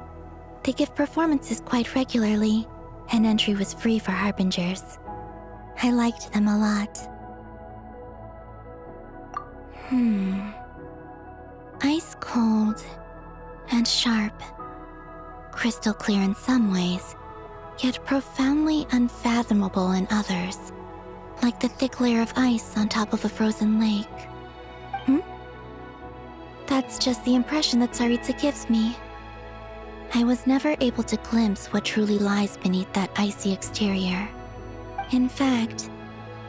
Speaker 18: They give performances quite regularly, and entry was free for harbingers. I liked them a lot. Ice cold and sharp. Crystal clear in some ways, yet profoundly unfathomable in others. Like the thick layer of ice on top of a frozen lake. That's just the impression that Tsaritsa gives me. I was never able to glimpse what truly lies beneath that icy exterior. In fact,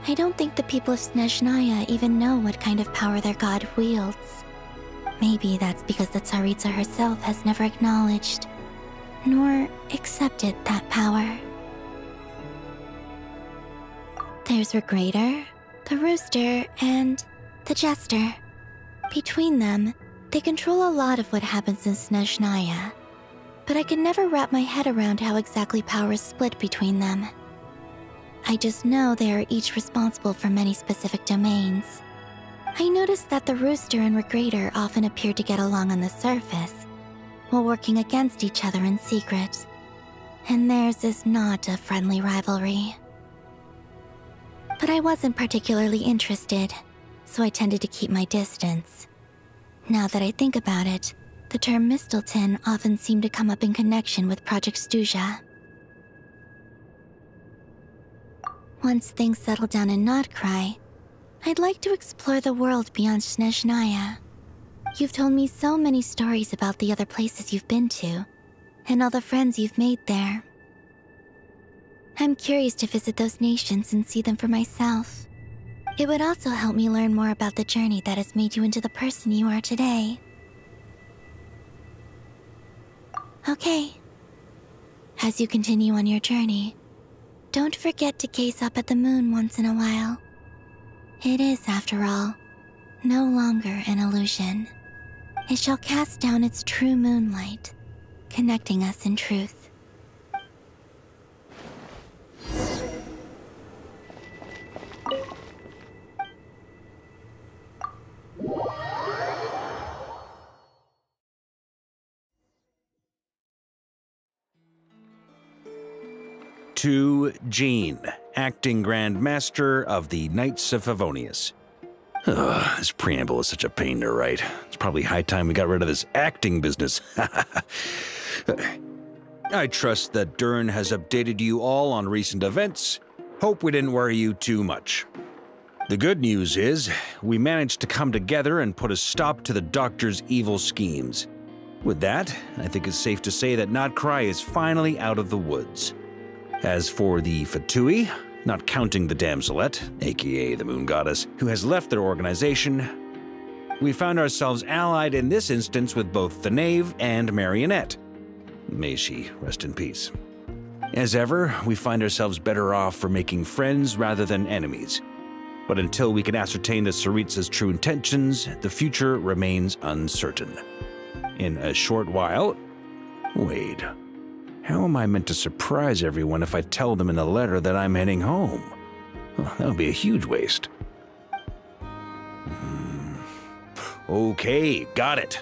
Speaker 18: I don't think the people of Snezhnaya even know what kind of power their god wields. Maybe that's because the Tsaritsa herself has never acknowledged, nor accepted that power. There's Regrator, the Rooster, and the Jester. Between them, they control a lot of what happens in Snezhnaya, but I can never wrap my head around how exactly power is split between them. I just know they are each responsible for many specific domains. I noticed that the Rooster and Regrator often appear to get along on the surface, while working against each other in secret. And theirs is not a friendly rivalry. But I wasn't particularly interested, so I tended to keep my distance. Now that I think about it, the term Mistelton often seemed to come up in connection with Project Stuja. Once things settle down in Notcry, I'd like to explore the world beyond Snezhnaya. You've told me so many stories about the other places you've been to, and all the friends you've made there. I'm curious to visit those nations and see them for myself. It would also help me learn more about the journey that has made you into the person you are today. Okay. As you continue on your journey, don't forget to gaze up at the moon once in a while. It is, after all, no longer an illusion. It shall cast down its true moonlight, connecting us in truth.
Speaker 12: To Jean, acting Grand Master of the Knights of Favonius. This preamble is such a pain to write. It's probably high time we got rid of this acting business. I trust that Dern has updated you all on recent events. Hope we didn't worry you too much. The good news is, we managed to come together and put a stop to the Doctor's evil schemes. With that, I think it's safe to say that Notcry is finally out of the woods. As for the Fatui, not counting the Damselette, aka the Moon Goddess, who has left their organization, we found ourselves allied in this instance with both the Knave and Marionette. May she rest in peace. As ever, we find ourselves better off for making friends rather than enemies. But until we can ascertain the Tsaritsa's true intentions, the future remains uncertain. In a short while... Wait. How am I meant to surprise everyone if I tell them in a letter that I'm heading home? Well, that would be a huge waste. Okay, got it.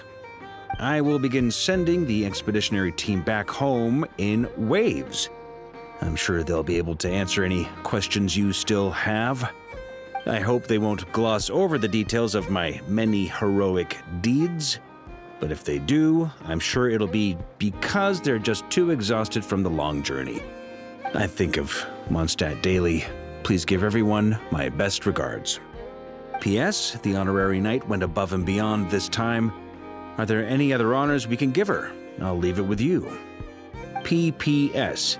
Speaker 12: I will begin sending the expeditionary team back home in waves. I'm sure they'll be able to answer any questions you still have. I hope they won't gloss over the details of my many heroic deeds. But if they do, I'm sure it'll be because they're just too exhausted from the long journey. I think of Mondstadt daily, Please give everyone my best regards. P.S. The honorary knight went above and beyond this time. Are there any other honors we can give her? I'll leave it with you. P.P.S.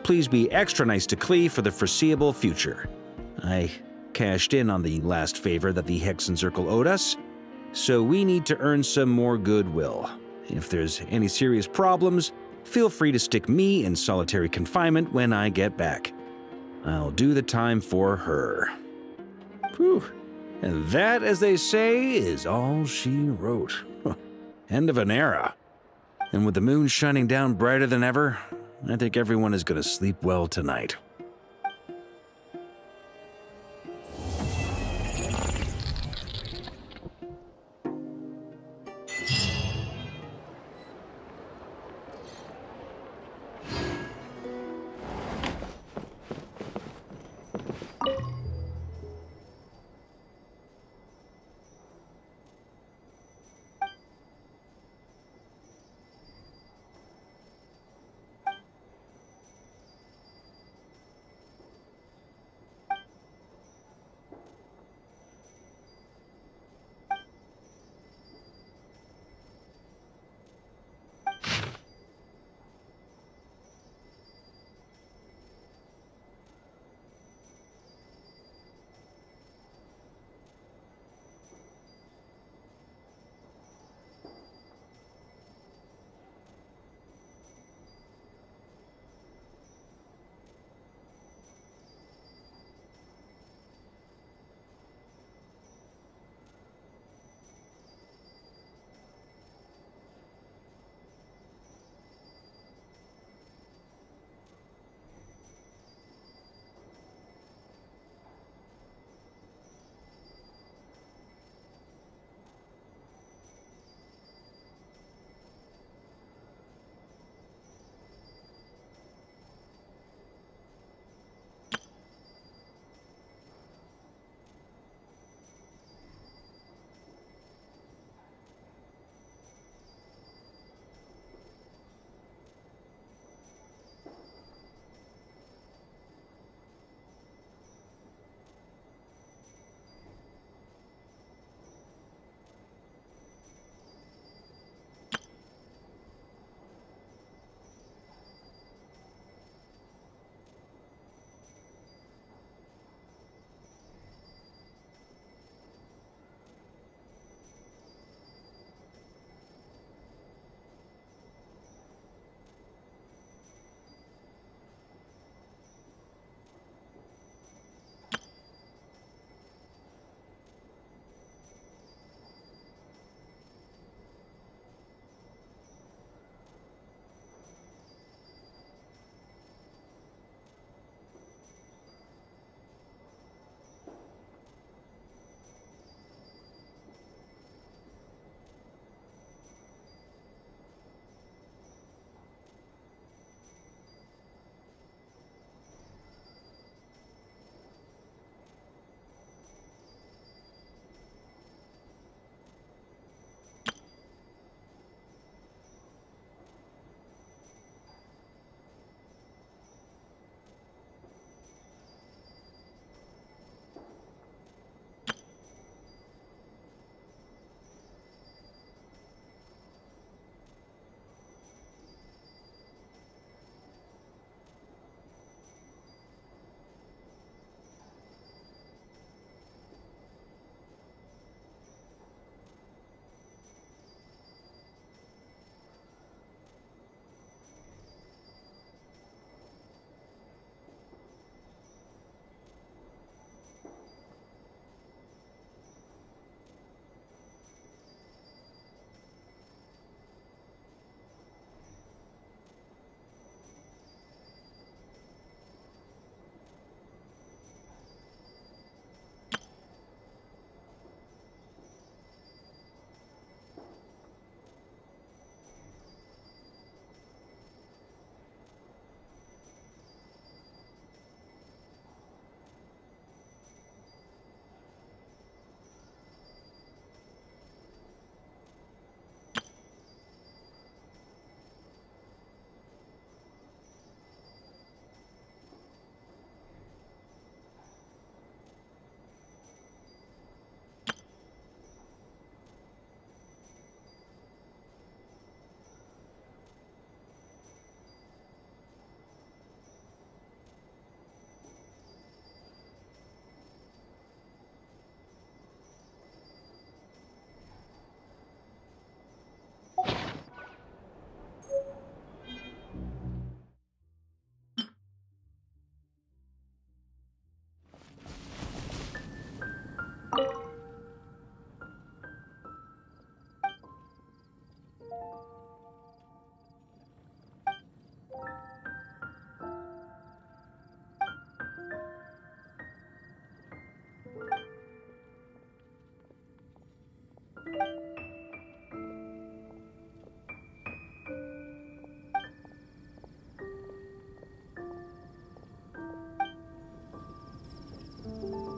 Speaker 12: Please be extra nice to Klee for the foreseeable future. I cashed in on the last favor that the Hexen Circle owed us, so we need to earn some more goodwill. If there's any serious problems, feel free to stick me in solitary confinement when I get back. I'll do the time for her. Whew. And that, as they say, is all she wrote. End of an era. And with the moon shining down brighter than ever, I think everyone is going to sleep well tonight.